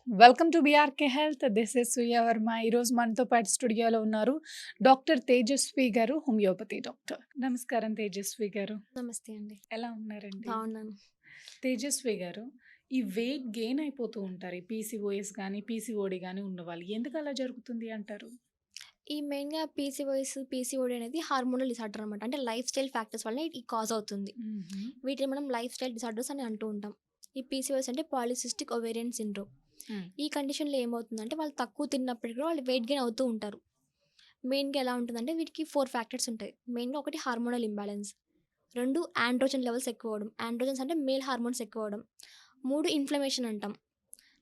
Welcome to BRK health. This is Surya Varma. ఈరోజు మనతో పాటు స్టూడియోలో ఉన్నారు డాక్టర్ తేజస్వి గారు, హోమియోపతి డాక్టర్. నమస్కారం తేజస్వి గారు. నమస్తే అండి. ఎలా ఉన్నారండి? బావున్నాను. తేజస్వి గారు, ఈ వెయిట్ గెయిన్ అయిపోతూ ఉంటారు. ఈ పీసీఓఎస్ గానీ, పీసీఓడి గానీ ఉన్నవాళ్ళు. ఎందుకు అలా జరుగుతుంది అంటారు? ఈ మెయిన్‌గా పీసీఓఎస్, పీసీఓడీ అనేది హార్మోనల్ డిసార్డర్ అనమాట. అంటే లైఫ్ స్టైల్ ఫ్యాక్టర్స్ వల్ల ఇది కాజ్ అవుతుంది. హుహు. వీటిని మనం లైఫ్ స్టైల్ డిసార్డర్స్ అని అంటూ ఉంటాం. ఈ పీసీఓఎస్ అంటే పాలిసిస్టిక్ ఓవేరియన్ సిండ్రోమ్. హ్మ్. ఈ కండిషన్‌లో ఏమవుతుందంటే వాళ్ళు తక్కువ తిన్నప్పటికి కూడా వాళ్ళు వెయిట్ గెయిన్ అవుతూ ఉంటారు. మెయిన్‌గా ఎలా ఉంటుందంటే వీటికి 4 ఫ్యాక్టర్స్ ఉంటాయి. మెయిన్‌గా ఒకటి హార్మోనల్ ఇంబాలెన్స్. 2 ఆండ్రోజన్ లెవెల్స్ ఎక్కువవ్వడం. ఆండ్రోజన్స్ అంటే మేల్ హార్మోన్స్ ఎక్కువవ్వడం. 3 ఇన్‌ఫ్లమేషన్ అంటాం.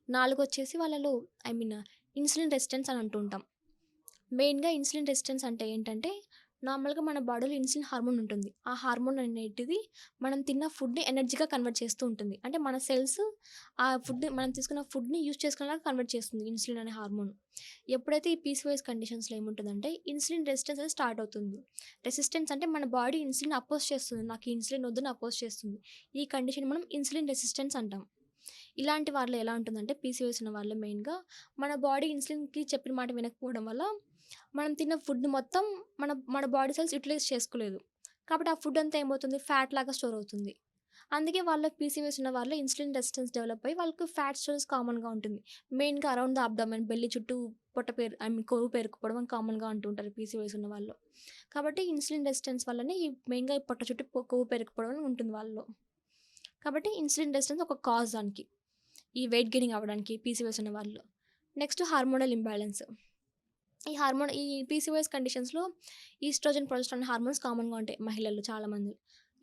4 వచ్చేసి వాళ్ళలో ఐ మీన్ ఇన్సులిన్ రెసిస్టెన్స్ అని అంటూ ఉంటాం. మెయిన్‌గా ఇన్సులిన్ రెసిస్టెన్స్ అంటే ఏంటంటే, నార్మల్‌గా మన బాడీలో ఇన్సులిన్ హార్మోన్ ఉంటుంది. ఆ హార్మోన్ అనేటిది మనం తిన్న ఫుడ్‌ని ఎనర్జీగా కన్వర్ట్ చేస్తూ ఉంటుంది. అంటే మన సెల్స్ ఆ ఫుడ్‌ని మనం తీసుకున్న ఫుడ్‌ని యూజ్ చేసుకునేలాగా కన్వర్ట్ చేస్తుంది ఇన్సులిన్ అనే హార్మోన్. ఎప్పుడైతే ఈ పీసీఓఎస్ కండిషన్స్‌లో ఏముంటుందంటే, ఇన్సులిన్ రెసిస్టెన్స్ అనేది స్టార్ట్ అవుతుంది. రెసిస్టెన్స్ అంటే మన బాడీ ఇన్సులిన్ అపోజ్ చేస్తుంది. నాకు ఈ ఇన్సులిన్ వద్దని అపోజ్ చేస్తుంది. ఈ కండిషన్ మనం ఇన్సులిన్ రెసిస్టెన్స్ అంటాం. ఇలాంటి వాళ్ళలో ఎలా ఉంటుందంటే పీసీఓఎస్ ఉన్న వాళ్ళు మెయిన్‌గా మన బాడీ ఇన్సులిన్‌కి చెప్పిన మాట వినకపోవడం వల్ల మనం తిన్న ఫుడ్ మొత్తం మన బాడీ సెల్స్ యుటిలైజ్ చేసుకోలేదు. కాబట్టి ఆ ఫుడ్ అంతా ఏమవుతుంది ఫ్యాట్ లాగా స్టోర్ అవుతుంది. అందుకే వాళ్ళకి పీసీఓఎస్ ఉన్న వాళ్ళు ఇన్సులిన్ రెసిస్టెన్స్ డెవలప్ అయ్యి వాళ్ళకి ఫ్యాట్ స్టోరేజ్ కామన్‌గా ఉంటుంది. మెయిన్‌గా అరౌండ్ ద అబ్డామెన్ బెల్లీ చుట్టూ పొట్ట పేరు ఐ మీన్ కొవ్వు పేరుకుపోవడం అని కామన్‌గా అంటూ ఉంటారు పీసీఓఎస్ ఉన్న వాళ్ళు. కాబట్టి ఇన్సులిన్ రెసిస్టెన్స్ వల్లనే ఈ మెయిన్‌గా ఈ పొట్ట చుట్టూ కొవ్వు పేరుకుపోవడం అని ఉంటుంది వాళ్ళలో. కాబట్టి ఇన్సులిన్ రెసిస్టెన్స్ ఒక కాజ్ దానికి. ఈ వెయిట్ గెయినింగ్ అవ్వడానికి పీసీఓఎస్ ఉన్న వాళ్ళు. Next hormonal imbalance. ఈ పీసీఓఎస్ కండిషన్స్‌లో ఈస్ట్రోజన్, ప్రొజెస్టెరాన్ హార్మోన్స్ కామన్‌గా ఉంటాయి మహిళల్లో చాలామంది.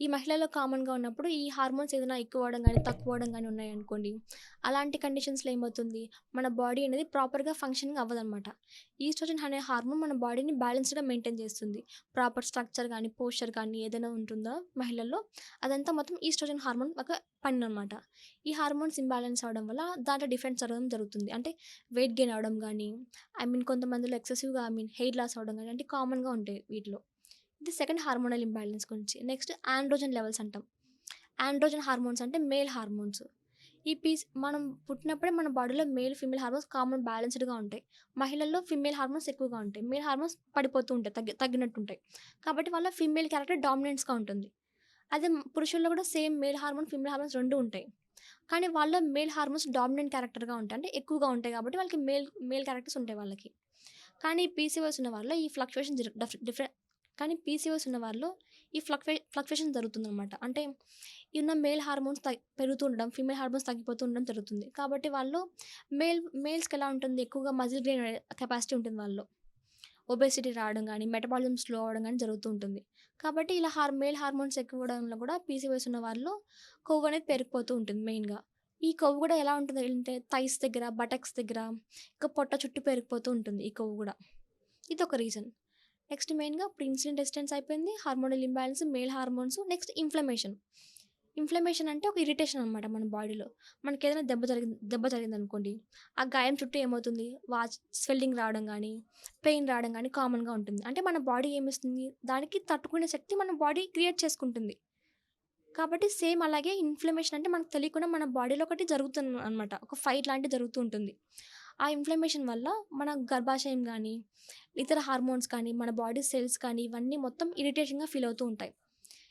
ఈ మహిళల్లో కామన్‌గా ఉన్నప్పుడు ఈ హార్మోన్స్ ఏదైనా ఎక్కువ అవ్వడం గానీ, తక్కువ అవ్వడం గానీ ఉన్నాయనుకోండి, అలాంటి కండిషన్స్‌లో ఏమవుతుంది, మన బాడీ అనేది ప్రాపర్‌గా ఫంక్షనింగ్ అవ్వదనమాట. ఈస్ట్రోజన్ అనే హార్మోన్ మన బాడీని బ్యాలెన్స్డ్‌గా మెయింటైన్ చేస్తుంది. ప్రాపర్ స్ట్రక్చర్ గానీ, పోస్చర్ కానీ ఏదైనా ఉంటుందా మహిళల్లో, అదంతా మొత్తం ఈస్ట్రోజన్ హార్మోన్ ఒక పననమాట. ఈ హార్మోన్స్ ఇంబాలెన్స్ అవ్వడం వల్ల దాంట్లో డిఫరెన్స్ జరగడం జరుగుతుంది. అంటే వెయిట్ గెయిన్ అవ్వడం గానీ, కొంతమందిలో ఎక్సెసివ్‌గా హెయిర్ లాస్ అవ్వడం గాని, అంటే కామన్‌గా ఉంటాయి వీటిలో. ఇది సెకండ్ హార్మోనల్ ఇంబాలెన్స్ గురించి. నెక్స్ట్ ఆండ్రోజన్ లెవెల్స్ అంటాం. ఆండ్రోజన్ హార్మోన్స్ అంటే మేల్ హార్మోన్స్. మనం పుట్టినప్పుడే మన బాడీలో మేల్, ఫీమేల్ హార్మోన్స్ కామన్ బ్యాలెన్స్‌డ్‌గా ఉంటాయి. మహిళల్లో ఫీమేల్ హార్మోన్స్ ఎక్కువగా ఉంటాయి. మేల్ హార్మోన్స్ పడిపోతూ ఉంటాయి. తగ్గినట్టుంటాయి. కాబట్టి వాళ్ళ ఫీమేల్ క్యారెక్టర్ డామినెన్స్‌గా ఉంటుంది. అదే పురుషుల్లో కూడా same male hormone, female hormones 2 ఉంటాయి. కానీ వాళ్ళ మేల్ హార్మోన్స్ డామినెంట్ క్యారెక్టర్‌గా ఉంటాయి. అంటే ఎక్కువగా ఉంటాయి కాబట్టి వాళ్ళకి మేల్ క్యారెక్టర్స్ ఉంటాయి వాళ్ళకి. కానీ పీసీఓఎస్ ఉన్న వాళ్ళలో ఈ ఫ్లక్చుయేషన్ జరు డఫ్ డిఫరె కానీ పీసీఓఎస్ ఉన్న వాళ్ళలో ఈ ఫ్లక్చుయేషన్ జరుగుతుందనమాట. అంటే ఉన్న మేల్ హార్మోన్స్ పెరుగుతూ ఉండడం, ఫీమేల్ హార్మోన్స్ తగ్గిపోతూ ఉండడం జరుగుతుంది. కాబట్టి వాళ్ళు మేల్స్‌కి ఎలా ఉంటుంది ఎక్కువగా మజిల్ గెయిన్ కెపాసిటీ ఉంటుంది వాళ్ళలో. ఒబేసిటీ రావడం గానీ, మెటబాలిజం స్లో అవ్వడం గానీ జరుగుతూ ఉంటుంది. కాబట్టి ఇలా మేల్ హార్మోన్స్ ఎక్కువవ్వడంలో కూడా పీసీఓఎస్ ఉన్న వాళ్ళలో కొవ్వు అనేది పెరిగిపోతూ ఉంటుంది మెయిన్‌గా. ఈ కొవ్వు గూడా ఎలా ఉంటదంటే థైస్ దగ్గర, బటక్స్ దగ్గర, ఇంకా పొట్ట చుట్టూ పెరిగిపోతూ ఉంటుంది ఈ కొవ్వు గూడా. ఇదొక రీజన్. నెక్స్ట్ మెయిన్‌గా ఇప్పుడు ఇన్సులిన్ రెసిస్టెన్స్ అయిపోయింది. Hormonal imbalance, male hormones, next inflammation. Inflammation అంటే ఒక ఇరిటేషన్ అనమాట మన బాడీలో. మనకేదైనా దెబ్బ తగిలిందనుకోండి, ఆ గాయం చుట్టూ ఏమవుతుంది స్వెల్లింగ్ రావడం గానీ, పెయిన్ రావడం గానీ కామన్‌గా ఉంటుంది. అంటే మన బాడీ ఏమిస్తుంది, దానికి తట్టుకునే శక్తి మన బాడీ క్రియేట్ చేసుకుంటుంది. కాబట్టి సేమ్ అలాగే ఇన్‌ఫ్లమేషన్ అంటే మనకు తెలియకుండా మన బాడీలో ఒకటి జరుగుతుందనమాట. ఒక ఫైట్ లాంటిది జరుగుతూ ఉంటుంది. ఆ ఇన్‌ఫ్లమేషన్ వల్ల మన గర్భాశయం గానీ, ఇతర హార్మోన్స్ కానీ, మన బాడీ సెల్స్ కానీ ఇవన్నీ మొత్తం ఇరిటేషన్‌గా ఫీల్ అవుతూ ఉంటాయి.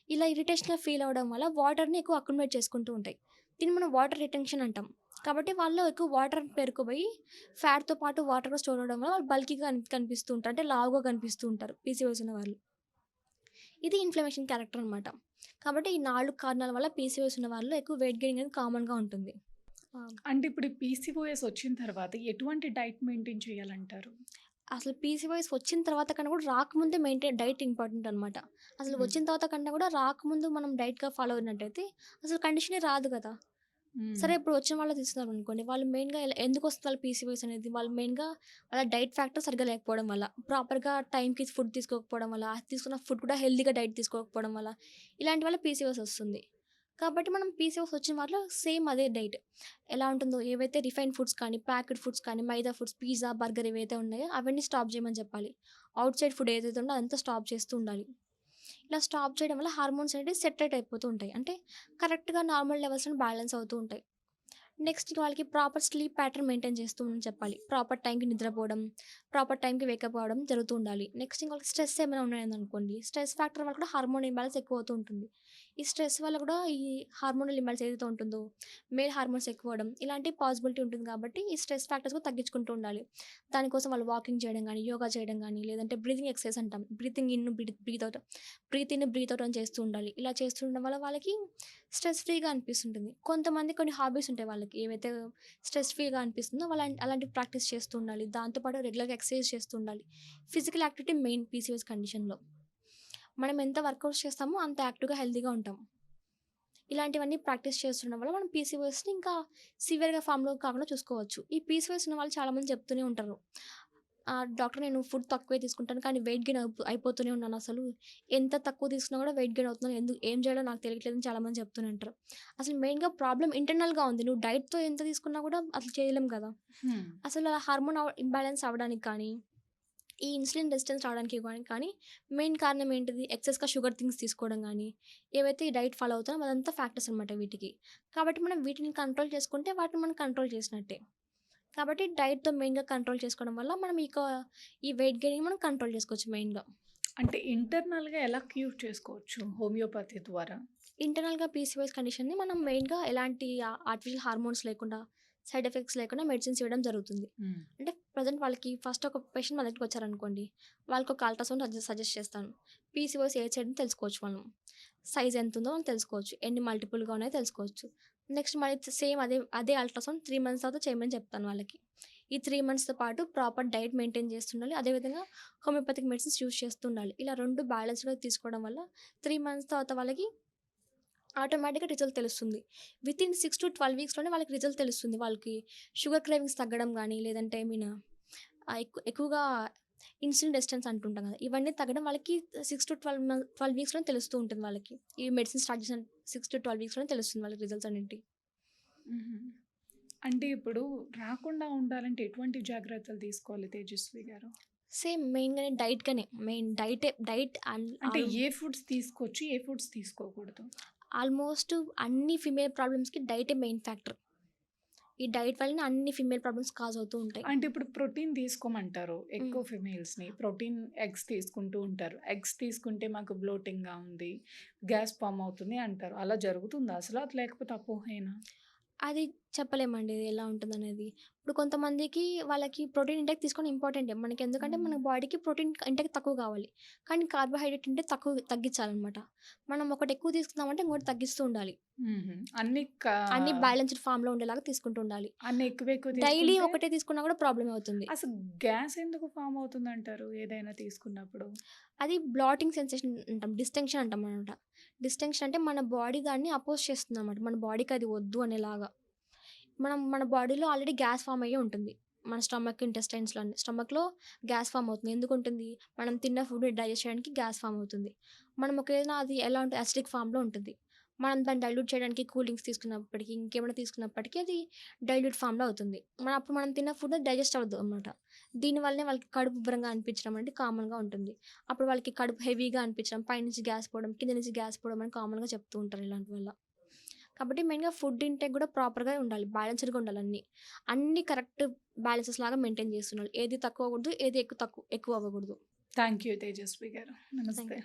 ఇలా ఇరిటేషన్‌గా ఫీల్ అవ్వడం వల్ల వాటర్‌ని ఎక్కువ అక్యుములేట్ చేసుకుంటూ ఉంటాయి. దీన్ని మనం వాటర్ రిటెన్షన్ అంటాం. కాబట్టి వాళ్ళలో ఎక్కువ వాటర్ పేరుకుపోయి ఫ్యాట్‌తో పాటు వాటర్ కూడా స్టోర్ అవ్వడం వల్ల వాళ్ళు బల్కీగా కనిపిస్తూ ఉంటారు. అంటే లావుగా కనిపిస్తూ ఉంటారు పీసీఓఎస్ ఉన్న వాళ్ళు. ఇది ఇన్‌ఫ్లమేషన్ క్యారెక్టర్ అనమాట. కాబట్టి ఈ 4 కారణాల వల్ల పీసీఓఎస్ ఉన్న వాళ్ళలో ఎక్కువ వెయిట్ గెయిన్ అనేది కామన్‌గా ఉంటుంది. ఆ! అంటే ఇప్పుడు ఈ పీసీఓఎస్ వచ్చిన తర్వాత ఎటువంటి డైట్ మెయింటైన్ చేయాలంటారు? అసలు పీసీఓఎస్ వచ్చిన తర్వాత కన్నా కూడా రాకముందే డైట్ ఇంపార్టెంట్ అనమాట. అసలు హ్మ్. వచ్చిన తర్వాత కన్నా కూడా రాకముందు మనం డైట్‌గా ఫాలో అయినట్టయితే అసలు కండిషనే రాదు కదా! హ్మ్. సరే ఇప్పుడు వచ్చిన వాళ్ళు తీసుకున్నారనుకోండి. వాళ్ళు మెయిన్‌గా ఎందుకొస్తుంది వాళ్ళకి పీసీఓఎస్ అనేది? వాళ్ళు మెయిన్‌గా వాళ్ళ డైట్ ఫ్యాక్టర్ సరిగ్గా లేకపోవడం వల్ల, ప్రాపర్‌గా టైంకి ఫుడ్ తీసుకోకపోవడం వల్ల, తీసుకున్న ఫుడ్ కూడా హెల్తీగా డైట్ తీసుకోకపోవడం వల్ల, ఇలాంటి వల్ల పీసీఓఎస్ వస్తుంది. కాబట్టి మనం పీసీఓఎస్ వచ్చిన వాళ్ళలో సేమ్ అదే డైట్ ఎలా ఉంటుందో ఏవైతే రిఫైన్డ్ ఫుడ్స్ కానీ, ప్యాక్డ్ ఫుడ్స్ కానీ, మైదా ఫుడ్స్, పిజ్జా, బర్గర్ ఏవైతే ఉన్నాయో అవన్నీ స్టాప్ చేయమని చెప్పాలి. ఔట్ సైడ్ ఫుడ్ ఏదైతే ఉందో అదంతా స్టాప్ చేస్తూ ఉండాలి. ఇలా స్టాప్ చేయడం వల్ల హార్మోన్స్ అనేవి సెటరేట్ అయిపోతూ ఉంటాయి. అంటే కరెక్ట్‌గా నార్మల్ లెవెల్స్‌లో బ్యాలెన్స్ అవుతూ ఉంటాయి. నెక్స్ట్ వాళ్ళకి ప్రాపర్ స్లీప్ ప్యాటర్న్ మెయింటైన్ చేస్తూ ఉండని చెప్పాలి. ప్రాపర్ టైంకి నిద్రపోవడం, ప్రాపర్ టైంకి వేకప్ అవ్వడం జరుగుతూ ఉండాలి. నెక్స్ట్ ఇంకొకటి స్ట్రెస్ ఏమైనా ఉన్నాయనుకోండి, స్ట్రెస్ ఫ్యాక్టర్ వల్ల కూడా హార్మోన్ ఇంబాలెన్స్ ఎక్కువ అవుతూ ఉంటుంది. ఈ స్ట్రెస్ వల్ల కూడా ఈ హార్మోనల్ ఇంబాలెన్స్ ఏదైతే ఉంటుందో, మేల్ హార్మోన్స్ ఎక్కువ అవ్వడం ఇలాంటి పాసిబిలిటీ ఉంటుంది కాబట్టి ఈ స్ట్రెస్ ఫ్యాక్టర్స్ కూడా తగ్గించుకుంటూ ఉండాలి. దానికోసం వాళ్ళు వాకింగ్ చేయడం గానీ, యోగా చేయడం గానీ, లేదంటే బ్రీతింగ్ ఎక్సర్సైజ్ అంటాం. Breathing in, breathe out, breathe in, breathe out అని చేస్తూ ఉండాలి. ఇలా చేస్తుండడం వల్ల వాళ్ళకి స్ట్రెస్ ఫ్రీగా అనిపిస్తుంటుంది. కొంతమంది కొన్ని హాబీస్ ఉంటాయి వాళ్ళకి. ఏవైతే స్ట్రెస్ ఫ్రీగా అనిపిస్తుందో అలాంటివి ప్రాక్టీస్ చేస్తూ ఉండాలి. దాంతో పాటు రెగ్యులర్‌గా ఎక్సర్సైజ్ చేస్తూ ఉండాలి. ఫిజికల్ యాక్టివిటీ మెయిన్ పీసీఓఎస్ కండిషన్‌లో. మనం ఎంత వర్కౌట్స్ చేస్తామో అంత యాక్టివ్‌గా, హెల్తీగా ఉంటాం. ఇలాంటివన్నీ ప్రాక్టీస్ చేస్తుండడం వల్ల మనం పీసీఓఎస్‌ని ఇంకా సివియర్‌గా ఫామ్‌లో కాకుండా చూసుకోవచ్చు. ఈ పీసీఓఎస్ ఉన్న వాళ్ళు చాలామంది చెప్తూనే ఉంటారు. డాక్టర్ నేను ఫుడ్ తక్కువే తీసుకుంటాను కానీ వెయిట్ గెయిన్ అయిపోతూనే ఉన్నాను అసలు. ఎంత తక్కువ తీసుకున్నా కూడా వెయిట్ గెయిన్ అవుతున్నాను. ఏం చేయాలో నాకు తెలియట్లేదని చాలామంది చెప్తూనే ఉంటారు. అసలు మెయిన్‌గా ప్రాబ్లమ్ ఇంటర్నల్‌గా ఉంది. నువ్వు డైట్‌తో ఎంత తీసుకున్నా కూడా అసలు చేయలేం కదా! హ్మ్. అసలు ఆ హార్మోన్ ఇంబాలెన్స్ అవ్వడానికి కానీ, ఈ ఇన్సులిన్ రెసిస్టెన్స్ రావడానికి కానీ మెయిన్ కారణం ఏంటిది? ఎక్సెస్‌గా షుగర్ థింగ్స్ తీసుకోవడం గానీ, ఏవైతే ఈ డైట్ ఫాలో అవుతామో అదంతా ఫ్యాక్టర్స్ అనమాట వీటికి. కాబట్టి మనం వీటిని కంట్రోల్ చేసుకుంటే వాటిని మనం కంట్రోల్ చేసినట్టే. కాబట్టి డైట్‌తో మెయిన్‌గా కంట్రోల్ చేసుకోవడం వల్ల మనం ఈ వెయిట్ గెయినింగ్ మనం కంట్రోల్ చేసుకోవచ్చు మెయిన్‌గా. అంటే ఇంటర్నల్‌గా ఎలా క్యూర్ చేసుకోవచ్చు హోమియోపతి ద్వారా? ఇంటర్నల్‌గా పీసీఓఎస్ కండిషన్‌ని మనం మెయిన్‌గా ఎలాంటి ఆర్టిఫిషియల్ హార్మోన్స్ లేకుండా, సైడ్ ఎఫెక్ట్స్ లేకుండా మెడిసిన్స్ ఇవ్వడం జరుగుతుంది. హ్మ్. అంటే ప్రెజెంట్ వాళ్ళకి ఫస్ట్ ఒక పేషెంట్ మన దగ్గరికొచ్చారనుకోండి, వాళ్ళకొక అల్ట్రాసౌండ్ సజెస్ట్ చేస్తాను. పీసీఓఎస్ ఏ సైడ్ తెలుసుకోవచ్చు మనం. సైజ్ ఎంతుందో మనం తెలుసుకోవచ్చు. ఎన్ని మల్టిపుల్‌గా ఉన్నాయో తెలుసుకోవచ్చు. నెక్స్ట్ మళ్ళీ సేమ్ అదే అల్ట్రాసౌండ్ 3 మంత్స్ తర్వాత చేయమని చెప్తాను వాళ్ళకి. ఈ 3 మంత్స్‌తో పాటు ప్రాపర్ డైట్ మెయింటైన్ చేస్తుండాలి. అదేవిధంగా హోమియోపతిక్ మెడిసిన్స్ యూజ్ చేస్తుండాలి. ఇలా 2 బ్యాలెన్స్‌గా తీసుకోవడం వల్ల 3 మంత్స్ తర్వాత వాళ్ళకి ఆటోమేటిక్‌గా రిజల్ట్ తెలుస్తుంది. వితిన్ 6-12 వీక్స్‌లోనే వాళ్ళకి రిజల్ట్ తెలుస్తుంది. వాళ్ళకి షుగర్ క్రేవింగ్స్ తగ్గడం గానీ, లేదంటే ఎక్కువగా ఇన్సులిన్ రెసిస్టెన్స్ అంటుంటాం కదా! ఇవన్నీ తగ్గడం వాళ్ళకి 6-12 వీక్స్‌లోనే తెలుస్తూ ఉంటుంది వాళ్ళకి. ఈ మెడిసిన్ స్టార్ట్ చేసిన 6-12 వీక్స్‌లోనే తెలుస్తుంది వాళ్ళకి రిజల్ట్స్ అనేటివి. హుహు. అంటే ఇప్పుడు రాకుండా ఉండాలంటే ఎటువంటి జాగ్రత్తలు తీసుకోవాలి తేజస్వి గారు? సేమ్ మెయిన్‌గానే మెయిన్ డైట్ అండ్ అంటే ఏ ఫుడ్స్ తీసుకోవచ్చు? ఏ ఫుడ్స్ తీసుకోకూడదు? ఆల్మోస్ట్ అన్ని ఫీమేల్ ప్రాబ్లమ్స్‌కి డైటే మెయిన్ ఫ్యాక్టర్. ఈ డైట్ వల్లనే అన్ని ఫీమేల్ ప్రాబ్లమ్స్ కాజ్ అవుతూ ఉంటాయి. అంటే ఇప్పుడు ప్రోటీన్ తీసుకోమంటారు హ్మ్. ఎక్కువ ఫీమేల్స్‌ని. ప్రోటీన్ ఎగ్స్ తీసుకుంటూ ఉంటారు. ఎగ్స్ తీసుకుంటే మాకు బ్లోటింగ్‌గా ఉంది, గ్యాస్ ఫార్మ్ అవుతుంది అంటారు. అలా జరుగుతుందా అసలు? అది లేకపోతే అపోహేనా? అది చెప్పలేమండి ఇది ఎలా ఉంటుందనేది. ఇప్పుడు కొంతమందికి వాళ్ళకి ప్రోటీన్ ఇంటేక్ తీసుకోవడం ఇంపార్టెంటే. మనకెందుకంటే హ్మ్. మన బాడీకి ప్రోటీన్ ఇంటేక్ తక్కువ కావాలి. కానీ కార్బోహైడ్రేట్ ఇంటేక్ తగ్గించాలనమాట. మనం ఒకటి ఎక్కువ తీసుకున్నామంటే ఇంకోటి తగ్గిస్తూ ఉండాలి. హుహు. అన్ని కా అన్నీ బ్యాలెన్స్‌డ్ ఫార్మ్‌లో ఉండేలాగా తీసుకుంటూ ఉండాలి. అన్ని ఎక్కువ ఎక్కువ డైలీ తీసుకుంటే ఒకటే తీసుకున్నా కూడా ప్రాబ్లమే అవుతుంది. అసలు గ్యాస్ ఎందుకు ఫార్మ్ అవుతుందంటారు ఏదైనా తీసుకున్నప్పుడు? అది బ్లాటింగ్ సెన్సేషన్ అంటాం. డిస్టింక్షన్ అంటామనమాట. డిస్టింక్షన్ అంటే మన బాడీ దాన్ని అపోజ్ చేస్తుందనమాట. మన బాడీకి అది వద్దు అనేలాగా. మన బాడీలో ఆల్రెడీ గ్యాస్ ఫార్మ్ అయ్యే ఉంటుంది. మన స్టమక్‌లో గ్యాస్ ఫార్మ్ అవుతుంది. ఎందుకుంటుంది? మనం తిన్న ఫుడ్ డైజెస్ట్ చేయడానికి గ్యాస్ ఫార్మ్ అవుతుంది. మనం ఒకవేళ అది ఎలా ఉంటే అసిడిక్ ఫార్మ్‌లో ఉంటుంది. మనం దాన్ని డైల్యూట్ చేయడానికి కూల్ డ్రింక్స్ తీసుకున్నప్పటికి, ఇంకేమైనా తీసుకున్నప్పటికీ అది డైల్యూట్ ఫార్మ్‌లో అవుతుంది. అప్పుడు మనం తిన్న ఫుడ్ డైజెస్ట్ అవ్వదు అనమాట. దీనివల్లనే వాళ్ళకి కడుపు ఉబ్బరంగా అనిపించడం అనేది కామన్‌గా ఉంటుంది. అప్పుడు వాళ్ళకి కడుపు హెవీగా అనిపించడం, పైనుంచి గ్యాస్ పోవడం, కింద నుంచి గ్యాస్ పోవడం అని కామన్‌గా చెప్తూ ఉంటారు ఇలాంటి వల్ల. కాబట్టి మెయిన్‌గా ఫుడ్ ఇంటేక్ గూడా ప్రాపర్‌గా ఉండాలి. బ్యాలెన్స్‌డ్‌గా ఉండాలి అన్నీ. అన్నీ కరెక్ట్ బ్యాలెన్సెస్ లాగా మెయింటైన్ చేస్తుండాలి. ఏది తక్కువ అవ్వకూడదు. ఏది ఎక్కువ అవ్వకూడదు. థాంక్ యూ తేజస్వి గారు. థాంక్ నమస్తే. యూ.